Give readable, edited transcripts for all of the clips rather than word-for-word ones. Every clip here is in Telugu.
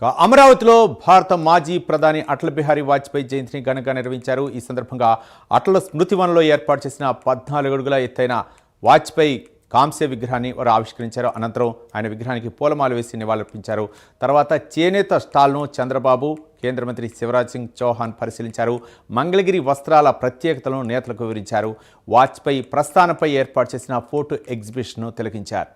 అమరావతిలో భారత మాజీ ప్రధాని అటల్ బిహారీ వాజ్పేయి జయంతిని ఘనంగా నిర్వహించారు. ఈ సందర్భంగా అటల్ స్మృతివనంలో ఏర్పాటు చేసిన 14 అడుగుల ఎత్తైన వాజ్పేయి కాంస్య విగ్రహాన్ని వారు ఆవిష్కరించారు. అనంతరం ఆయన విగ్రహానికి పూలమాల వేసి నివాళులర్పించారు. తర్వాత చేనేత స్టాల్ను చంద్రబాబు, కేంద్ర మంత్రి శివరాజ్ సింగ్ చౌహాన్ పరిశీలించారు. మంగళగిరి వస్త్రాల ప్రత్యేకతలను నేతలకు వివరించారు. వాజ్పేయి ప్రస్థానంపై ఏర్పాటు చేసిన ఫోటో ఎగ్జిబిషన్ను తిలకించారు.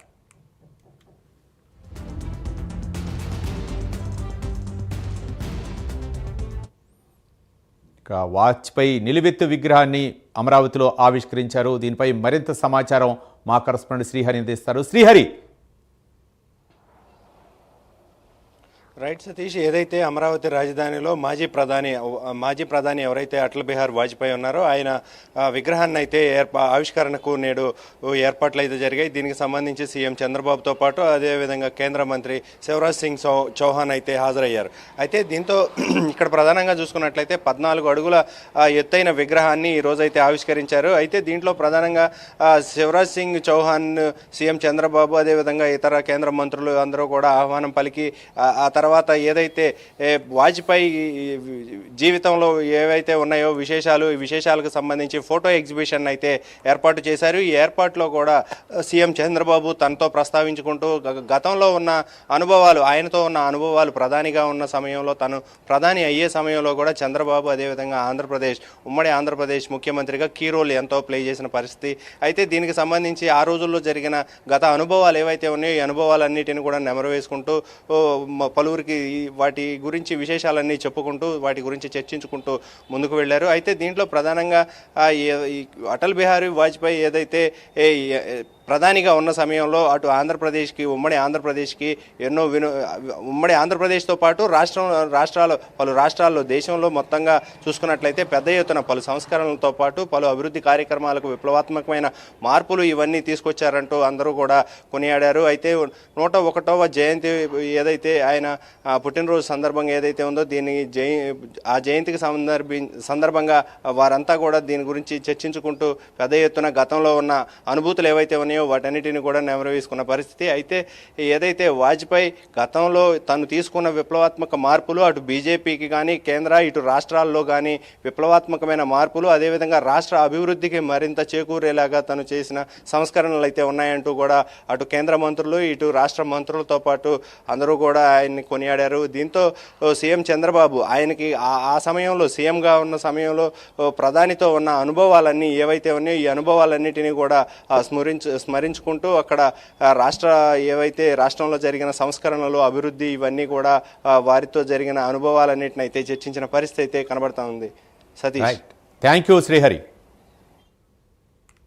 వాజ్పేయి నిలువెత్తు విగ్రహాన్ని అమరావతిలో ఆవిష్కరించారు. దీనిపై మరింత సమాచారం మా కరెస్పాండెంట్ శ్రీహరి అందిస్తారు. శ్రీహరి, రైట్ సతీష్, ఏదైతే అమరావతి రాజధానిలో మాజీ ప్రధాని ఎవరైతే అటల్ బిహారీ వాజ్పేయి ఉన్నారో ఆయన విగ్రహాన్ని అయితే ఆవిష్కరణకు నేడు ఏర్పాట్లు అయితే జరిగాయి. దీనికి సంబంధించి సీఎం చంద్రబాబుతో పాటు అదేవిధంగా కేంద్ర మంత్రి శివరాజ్ సింగ్ చౌహాన్ అయితే హాజరయ్యారు. అయితే దీంతో ఇక్కడ ప్రధానంగా చూసుకున్నట్లయితే 14 అడుగుల ఎత్తైన విగ్రహాన్ని ఈరోజైతే ఆవిష్కరించారు. అయితే దీంట్లో ప్రధానంగా శివరాజ్ సింగ్ చౌహాన్, సీఎం చంద్రబాబు, అదేవిధంగా ఇతర కేంద్ర మంత్రులు అందరూ కూడా ఆహ్వానం పలికి ఆ తర్వాత ఏదైతే వాజ్పేయి జీవితంలో ఏవైతే ఉన్నాయో విశేషాలకు సంబంధించి ఫోటో ఎగ్జిబిషన్ అయితే ఏర్పాటు చేశారు. ఈ ఏర్పాటులో కూడా సీఎం చంద్రబాబు తనతో ప్రస్తావించుకుంటూ గతంలో ఉన్న అనుభవాలు, ఆయనతో ఉన్న అనుభవాలు, ప్రధానిగా ఉన్న సమయంలో, తను ప్రధాని అయ్యే సమయంలో కూడా చంద్రబాబు అదేవిధంగా ఉమ్మడి ఆంధ్రప్రదేశ్ ముఖ్యమంత్రిగా కీ రోల్ ఎంతో ప్లే చేసిన పరిస్థితి. అయితే దీనికి సంబంధించి ఆ రోజుల్లో జరిగిన గత అనుభవాలు ఏవైతే ఉన్నాయో ఈ అనుభవాలన్నిటిని కూడా నెమరు వేసుకుంటూ పలువురికి వాటి గురించి విశేషాలన్నీ చెప్పుకుంటూ వాటి గురించి చర్చించుకుంటూ ముందుకు వెళ్ళారు. అయితే దీంట్లో ప్రధానంగా అటల్ బిహారీ వాజ్పేయి ఏదైతే ప్రధానిగా ఉన్న సమయంలో అటు ఉమ్మడి ఆంధ్రప్రదేశ్కి ఎన్నో ఉమ్మడి ఆంధ్రప్రదేశ్తో పాటు పలు రాష్ట్రాల్లో దేశంలో మొత్తంగా చూసుకున్నట్లయితే పెద్ద ఎత్తున పలు సంస్కరణలతో పాటు పలు అభివృద్ధి కార్యక్రమాలకు విప్లవాత్మకమైన మార్పులు ఇవన్నీ తీసుకొచ్చారంటూ అందరూ కూడా కొనియాడారు. అయితే 101వ జయంతి ఏదైతే ఆయన పుట్టినరోజు సందర్భంగా ఏదైతే ఉందో ఆ జయంతికి సందర్భంగా వారంతా కూడా దీని గురించి చర్చించుకుంటూ పెద్ద ఎత్తున గతంలో ఉన్న అనుభూతులు ఏవైతే ఉన్నాయో వాటన్నిటిని కూడా నెమరు వేసుకున్న పరిస్థితి. అయితే ఏదైతే వాజ్పేయి గతంలో తను తీసుకున్న విప్లవాత్మక మార్పులు అటు బీజేపీకి కానీ ఇటు రాష్ట్రాల్లో కానీ విప్లవాత్మకమైన మార్పులు, అదేవిధంగా రాష్ట్ర అభివృద్ధికి మరింత చేకూరేలాగా తను చేసిన సంస్కరణలు అయితే ఉన్నాయంటూ కూడా అటు కేంద్ర మంత్రులు ఇటు రాష్ట్ర మంత్రులతో పాటు అందరూ కూడా ఆయన్ని కొనియాడారు. దీంతో సీఎం చంద్రబాబు ఆయనకి ఆ సమయంలో సీఎంగా ఉన్న సమయంలో ప్రధానితో ఉన్న అనుభవాలన్నీ ఏవైతే ఉన్నాయో ఈ అనుభవాలన్నిటినీ కూడా స్మరించుకుంటూ అక్కడ రాష్ట్రంలో జరిగిన సంస్కరణలు, అభివృద్ధి ఇవన్నీ కూడా వారితో జరిగిన అనుభవాలన్నిటిని అయితే చర్చించిన పరిస్థితి అయితే కనబడతా ఉంది. Satish, thank you Srihari.